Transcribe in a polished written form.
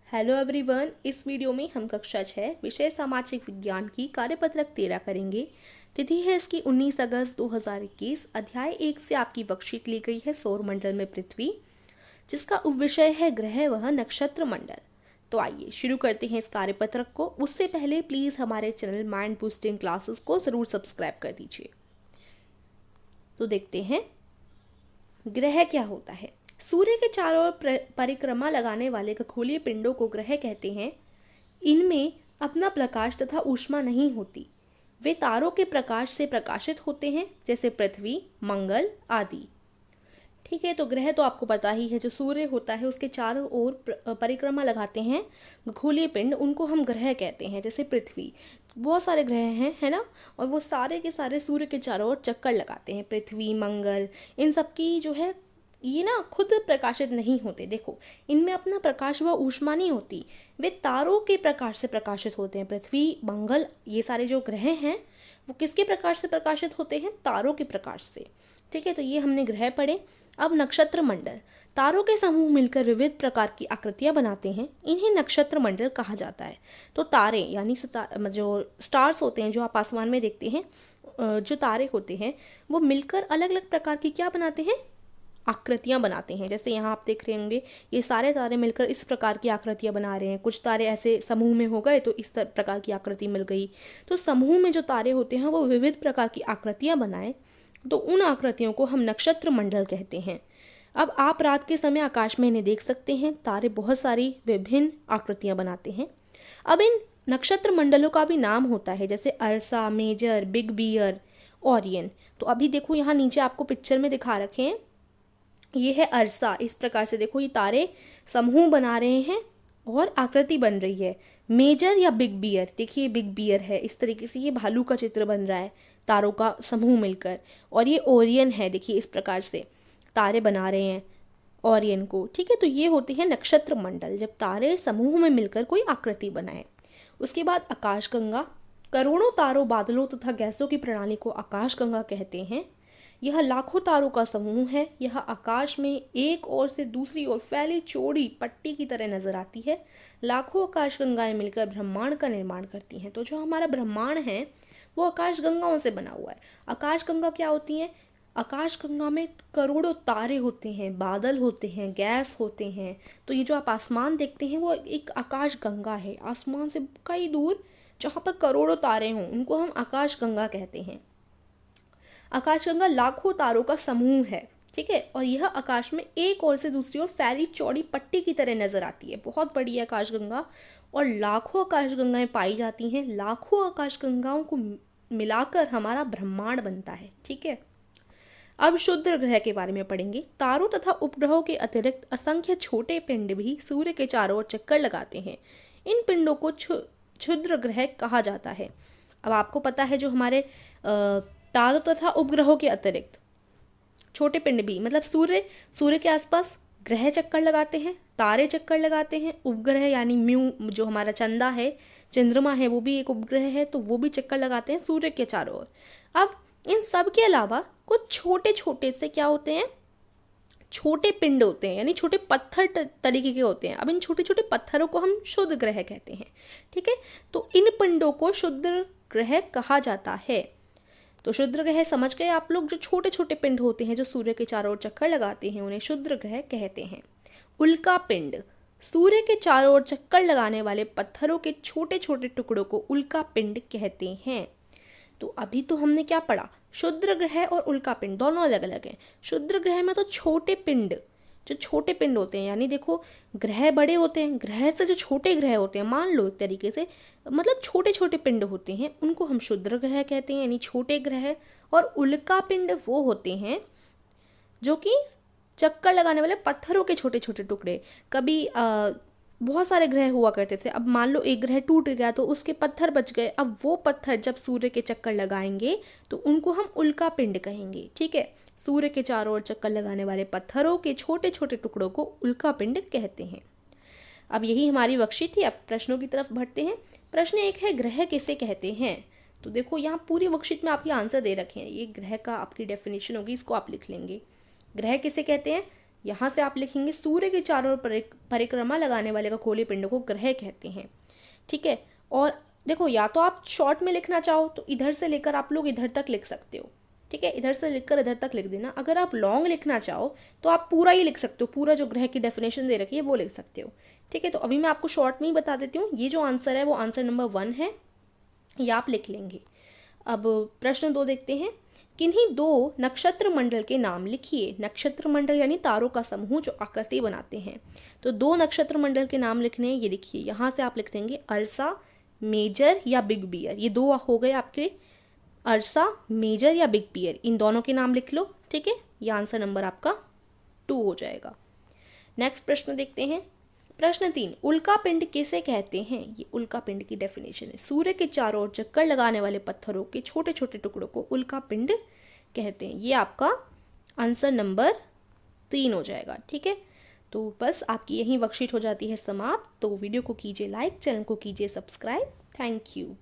Hello everyone. इस video में हम कक्षा 6 विषय सामाजिक विज्ञान की कार्यपत्रक 13 करेंगे। तिथि है इसकी 19 अगस्त 2021। अध्याय 1 से आपकी वर्कशीट ली गई है सौरमंडल में पृथ्वी, जिसका उपविषय है ग्रह व नक्षत्र मंडल। तो आइए शुरू करते हैं इस कार्यपत्रक को। उससे पहले प्लीज़ हमारे चैनल माइंड बूस्टिंग क्लासेस को ज़रूर सब्सक्राइब कर दीजिए। तो देखते हैं ग्रह क्या होता है। सूर्य के चारों ओर परिक्रमा लगाने वाले खगोलीय पिंडों को ग्रह कहते हैं। इनमें अपना प्रकाश तथा ऊष्मा नहीं होती। वे तारों के प्रकाश से प्रकाशित होते हैं, जैसे पृथ्वी, मंगल आदि। ठीक है, तो ग्रह तो आपको पता ही है। जो सूर्य होता है उसके चारों ओर परिक्रमा लगाते हैं खगोलीय पिंड, उनको हम ग्रह कहते हैं। जैसे पृथ्वी, बहुत सारे ग्रह हैं, है ना, और वो सारे के सारे सूर्य के चारों ओर चक्कर लगाते हैं। पृथ्वी, मंगल, इन सब की जो है ये ना खुद प्रकाशित नहीं होते। देखो, इनमें अपना प्रकाश व ऊष्मा नहीं होती। वे तारों के प्रकाश से प्रकाशित होते हैं। पृथ्वी, मंगल, ये सारे जो ग्रह हैं वो किसके प्रकाश से प्रकाशित होते हैं? तारों के प्रकाश से। ठीक है, तो ये हमने ग्रह पढ़े। अब नक्षत्र मंडल। तारों के समूह मिलकर विविध प्रकार की आकृतियां बनाते हैं, इन्हें नक्षत्र मंडल कहा जाता है। तो तारे यानी जो स्टार्स होते हैं, जो आप आसमान में देखते हैं, जो तारे होते हैं, वो मिलकर अलग अलग प्रकार की क्या बनाते हैं? आकृतियां बनाते हैं। जैसे यहाँ आप देख रहे होंगे, ये सारे तारे मिलकर इस प्रकार की आकृतियां बना रहे हैं। कुछ तारे ऐसे समूह में हो गए तो इस प्रकार की आकृति मिल गई। तो समूह में जो तारे होते हैं वो विविध प्रकार की आकृतियां बनाए, तो उन आकृतियों को हम नक्षत्र मंडल कहते हैं। अब आप रात के समय आकाश में इन्हें देख सकते हैं। तारे बहुत सारी विभिन्न आकृतियां बनाते हैं। अब इन नक्षत्र मंडलों का भी नाम होता है, जैसे अर्सा, मेजर, बिग बियर, ओरियन। तो अभी देखो यहाँ नीचे आपको पिक्चर में दिखा रखे हैं, ये है अर्सा। इस प्रकार से देखो, ये तारे समूह बना रहे हैं और आकृति बन रही है। मेजर या बिग बियर, देखिए बिग बियर है, इस तरीके से ये भालू का चित्र बन रहा है तारों का समूह मिलकर। और ये ओरियन है, देखिए इस प्रकार से तारे बना रहे हैं ओरियन को। ठीक है, तो ये होते हैं नक्षत्र मंडल, जब तारे समूह में मिलकर कोई आकृति बनाए। उसके बाद आकाशगंगा। करोड़ों तारों, बादलों तथा गैसों की प्रणाली को आकाशगंगा कहते हैं। यह लाखों तारों का समूह है। यह आकाश में एक ओर से दूसरी ओर फैली चौड़ी पट्टी की तरह नजर आती है। लाखों आकाशगंगाएं मिलकर ब्रह्मांड का निर्माण करती हैं। तो जो हमारा ब्रह्मांड है वो आकाशगंगाओं से बना हुआ है। आकाशगंगा क्या होती है? आकाशगंगा में करोड़ों तारे होते हैं, बादल होते हैं, गैस होते हैं। तो ये जो आप आसमान देखते हैं वो एक आकाशगंगा है। आसमान से कई दूर जहाँ पर करोड़ों तारे हों उनको हम आकाशगंगा कहते हैं। आकाशगंगा लाखों तारों का समूह है। ठीक है, और यह आकाश में एक ओर से दूसरी ओर फैली चौड़ी पट्टी की तरह नजर आती है। बहुत बड़ी है आकाशगंगा और लाखों आकाशगंगाएं पाई जाती हैं। लाखों आकाशगंगाओं को मिलाकर हमारा ब्रह्मांड बनता है। ठीक है, अब क्षुद्र ग्रह के बारे में पढ़ेंगे। तारों तथा उपग्रहों के अतिरिक्त असंख्य छोटे पिंड भी सूर्य के चारों ओर चक्कर लगाते हैं। इन पिंडों को क्षुद्र ग्रह कहा जाता है। अब आपको पता है, जो हमारे तारों तथा उपग्रहों के अतिरिक्त छोटे पिंड भी, मतलब सूर्य के आसपास ग्रह चक्कर लगाते हैं, तारे चक्कर लगाते हैं। उपग्रह यानी जो हमारा चंदा है, चंद्रमा है, वो भी एक उपग्रह है, तो वो भी चक्कर लगाते हैं सूर्य के चारों ओर। अब इन सब के अलावा कुछ छोटे छोटे से क्या होते हैं? छोटे पिंड होते हैं, यानी छोटे पत्थर तरीके के होते हैं। अब इन छोटे छोटे पत्थरों को हम शुद्ध ग्रह कहते हैं। ठीक है, तो इन पिंडों को शुद्ध ग्रह कहा जाता है। तो क्षुद्र ग्रह समझ गए आप लोग? जो छोटे छोटे पिंड होते हैं जो सूर्य के चारों ओर चक्कर लगाते हैं उन्हें क्षुद्र ग्रह कहते हैं। उल्का पिंड। सूर्य के चारों ओर चक्कर लगाने वाले पत्थरों के छोटे छोटे टुकड़ों को उल्का पिंड कहते हैं। तो अभी तो हमने क्या पढ़ा? क्षुद्र ग्रह और उल्का पिंड दोनों अलग अलग हैं। क्षुद्र ग्रह में तो छोटे पिंड, जो छोटे पिंड होते हैं, यानी देखो ग्रह बड़े होते हैं, ग्रह से जो छोटे ग्रह होते हैं, मान लो एक तरीके से, मतलब छोटे छोटे पिंड होते हैं, उनको हम क्षुद्र ग्रह कहते हैं, यानी छोटे ग्रह। और उल्का पिंड वो होते हैं जो कि चक्कर लगाने वाले पत्थरों के छोटे छोटे टुकड़े। कभी बहुत सारे ग्रह हुआ करते थे, अब मान लो एक ग्रह टूट गया तो उसके पत्थर बच गए। अब वो पत्थर जब सूर्य के चक्कर लगाएंगे तो उनको हम उल्का पिंड कहेंगे। ठीक है, सूर्य के चारों ओर चक्कर लगाने वाले पत्थरों के छोटे छोटे टुकड़ों को उल्का पिंड कहते हैं। अब यही हमारी वर्कशीट थी। अब प्रश्नों की तरफ बढ़ते हैं। प्रश्न 1 है, ग्रह किसे कहते हैं? तो देखो यहाँ पूरी वर्कशीट में आपके आंसर दे रखे हैं। ये ग्रह का आपकी डेफिनेशन होगी, इसको आप लिख लेंगे। ग्रह किसे कहते हैं? यहाँ से आप लिखेंगे सूर्य के चारों ओर परिक्रमा लगाने वाले खगोलीय पिंड को ग्रह कहते हैं। ठीक है, और देखो या तो आप शॉर्ट में लिखना चाहो तो इधर से लेकर आप लोग इधर तक लिख सकते हो। ठीक है, इधर से लिखकर इधर तक लिख देना। अगर आप लॉन्ग लिखना चाहो तो आप पूरा ही लिख सकते हो, पूरा जो ग्रह की डेफिनेशन दे रखी है वो लिख सकते हो। ठीक है, तो अभी मैं आपको शॉर्ट में ही बता देती हूँ। ये जो आंसर है वो आंसर नंबर 1 है, ये आप लिख लेंगे। अब प्रश्न 2 देखते हैं। किन्हीं 2 नक्षत्र मंडल के नाम लिखिए। नक्षत्र मंडल यानी तारों का समूह जो आकृति बनाते हैं। तो 2 नक्षत्र मंडल के नाम लिखने हैं, ये देखिए यहाँ से आप लिख देंगे अर्सा, मेजर या बिग बियर। ये 2 हो गए आपके, अर्सा, मेजर या बिग बियर, इन दोनों के नाम लिख लो। ठीक है, ये आंसर नंबर आपका 2 हो जाएगा। नेक्स्ट प्रश्न देखते हैं। प्रश्न 3, उल्का पिंड किसे कहते हैं? ये उल्का पिंड की डेफिनेशन है। सूर्य के चारों ओर चक्कर लगाने वाले पत्थरों के छोटे छोटे टुकड़ों को उल्का पिंड कहते हैं। ये आपका आंसर नंबर 3 हो जाएगा। ठीक है, तो बस आपकी यही वर्कशीट हो जाती है समाप्त। तो वीडियो को कीजिए लाइक, चैनल को कीजिए सब्सक्राइब। Thank you.